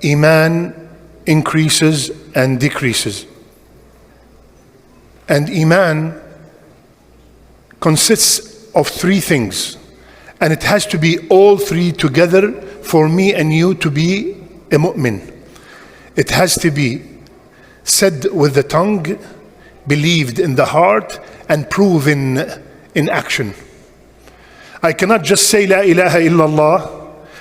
Iman increases and decreases. And Iman consists of three things. And it has to be all three together for me and you to be a mu'min. It has to be said with the tongue, believed in the heart, and proven in action. I cannot just say La ilaha illallah,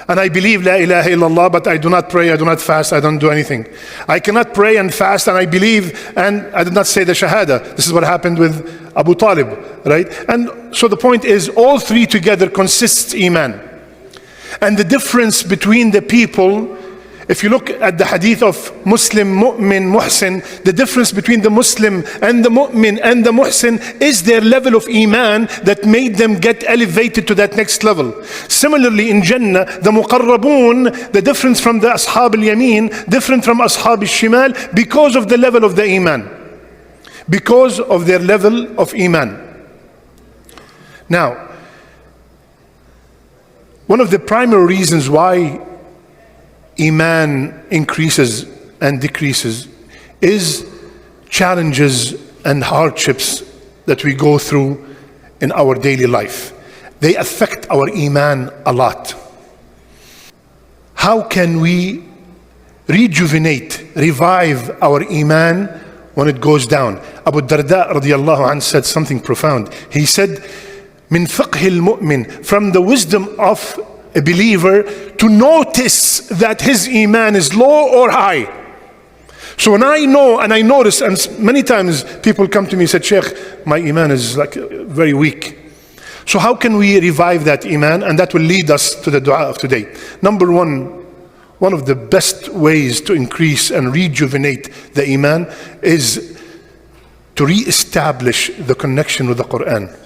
and I believe La ilaha illallah, but I do not pray, I do not fast, I don't do anything. I cannot pray and fast and I believe and I did not say the shahada. This is what happened with Abu Talib, right? And so the point is, all three together consists Iman. And the difference between the people, if you look at the hadith of Muslim, Mu'min, Muhsin, the difference between the Muslim and the Mu'min and the Muhsin is their level of Iman that made them get elevated to that next level. Similarly in Jannah, the Muqarrabun, the difference from the Ashab al-Yameen, different from Ashab al-Shimal, because of the level of the Iman. Because of their level of Iman. Now, one of the primary reasons why Iman increases and decreases is challenges and hardships that we go through in our daily life. They affect our Iman a lot. How can we rejuvenate, revive our Iman when it goes down? Abu Darda radiallahu anh said something profound. He said, min fiqh al-mu'min, from the wisdom of a believer to notice that his Iman is low or high. So when I know and I notice, and many times people come to me and say, Sheikh, my Iman is like very weak. So how can we revive that Iman? And that will lead us to the dua of today. Number one of the best ways to increase and rejuvenate the Iman is to re-establish the connection with the Quran.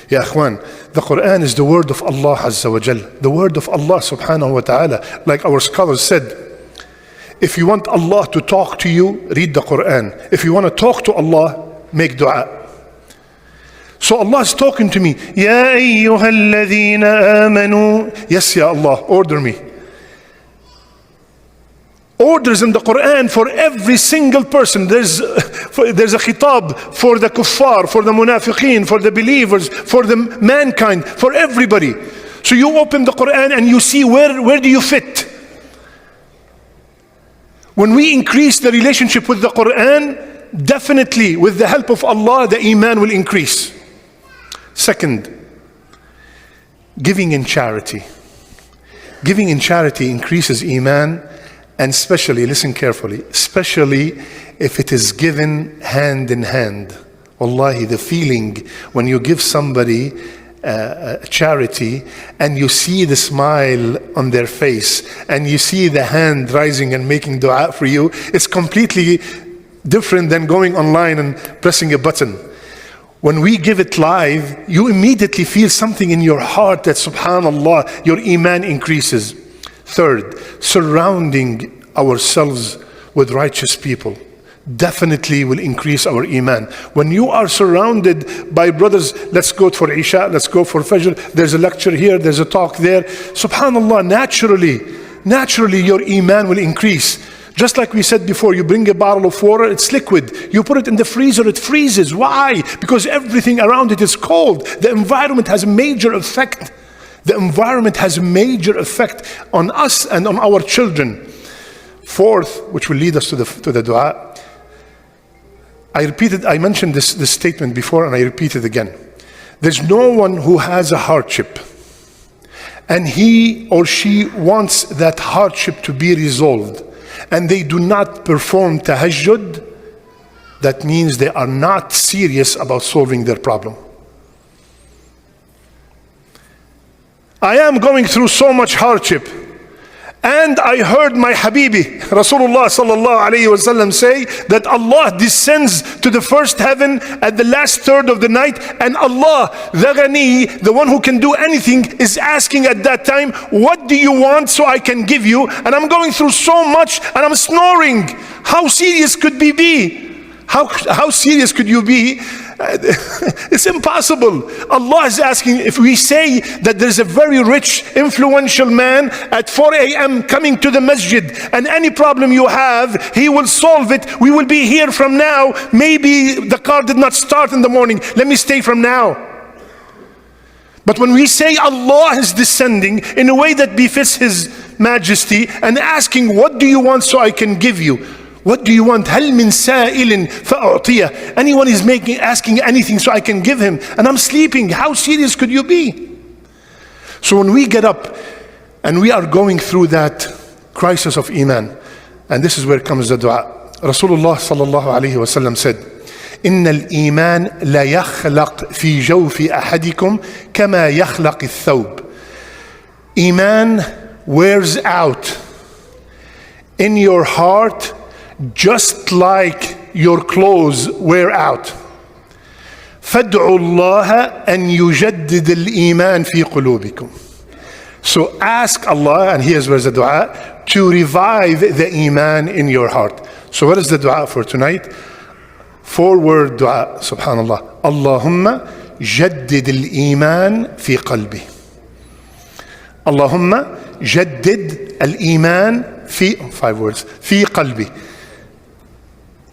Ya Akhwan, the Quran is the word of Allah Azza wa Jal, the word of Allah subhanahu wa ta'ala. Like our scholars said, if you want Allah to talk to you, read the Quran. If you want to talk to Allah, make dua. So Allah is talking to me. Ya ayyuhalladhina amanu. Yes, Ya Allah, order me. Orders in the Quran for every single person. There's a khitab for the kuffar, for the munafiqeen, for the believers, for the mankind, for everybody. So you open the Quran and you see where do you fit. When we increase the relationship with the Quran, definitely with the help of Allah, the Iman will increase. Second, giving in charity. Giving in charity increases Iman. And especially, listen carefully, especially if it is given hand in hand. Wallahi, the feeling when you give somebody charity and you see the smile on their face and you see the hand rising and making dua for you, it's completely different than going online and pressing a button. When we give it live, you immediately feel something in your heart that, subhanallah, your Iman increases. Third, surrounding ourselves with righteous people definitely will increase our Iman. When you are surrounded by brothers, let's go for Isha, let's go for Fajr, there's a lecture here, there's a talk there, subhanallah, naturally your Iman will increase. Just like we said before, you bring a bottle of water, it's liquid. You put it in the freezer, it freezes. Why? Because everything around it is cold. The environment has a major effect. The environment has a major effect on us and on our children. Fourth, which will lead us to the dua. I mentioned this statement before and I repeat it again. There's no one who has a hardship and he or she wants that hardship to be resolved and they do not perform tahajjud, that means they are not serious about solving their problem. I am going through so much hardship, and I heard my Habibi Rasulullah sallallahu alayhi wasallam say that Allah descends to the first heaven at the last third of the night, and Allah, the Ghani, the one who can do anything, is asking at that time, what do you want so I can give you? And I'm going through so much and I'm snoring. How serious could we be? How serious could you be? It's impossible. Allah is asking, if we say that there's a very rich, influential man at 4 a.m. coming to the masjid, and any problem you have, he will solve it. We will be here from now. Maybe the car did not start in the morning. Let me stay from now. But when we say Allah is descending in a way that befits His majesty and asking, what do you want so I can give you? What do you want? هل من سائل فأعطيه. Anyone is asking anything so I can give him, and I'm sleeping. How serious could you be? So when we get up and we are going through that crisis of Iman, and this is where comes the dua. Rasulullah sallallahu alayhi wa sallam said, إن الإيمان لا يخلق في جوف أحدكم كما يخلق الثوب. Iman wears out in your heart just like your clothes wear out. فادعوا الله أن يجدد الإيمان في قلوبكم. So ask Allah, and here's where's the dua, to revive the Iman in your heart. So what is the dua for tonight? 4-word dua, subhanallah. Allahumma jaddid al-Iman fi qalbi. Allahumma jaddid al-Iman fi, 5 words, fi qalbi.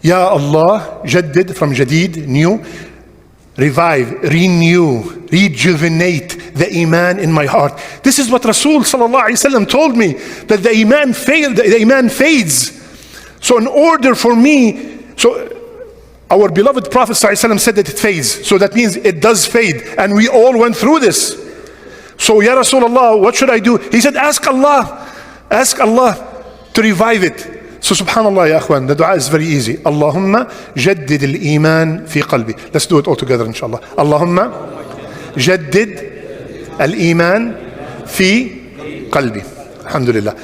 Ya Allah, jaddid from jadid, new, revive, renew, rejuvenate the Iman in my heart. This is what Rasul sallallahu alaihi wasallam told me, that the Iman the Iman fades. So in order for me, so our beloved Prophet sallallahu alaihi wasallam said that it fades. So that means it does fade, and we all went through this. So Ya Rasulullah, what should I do? He said, ask Allah to revive it. So subhanallah ya akhwan, the dua is very easy. Allahumma jaddid al-Iman fi qalbi. Let's do it all together inshallah. Allahumma jaddid al-Iman fi qalbi. Alhamdulillah.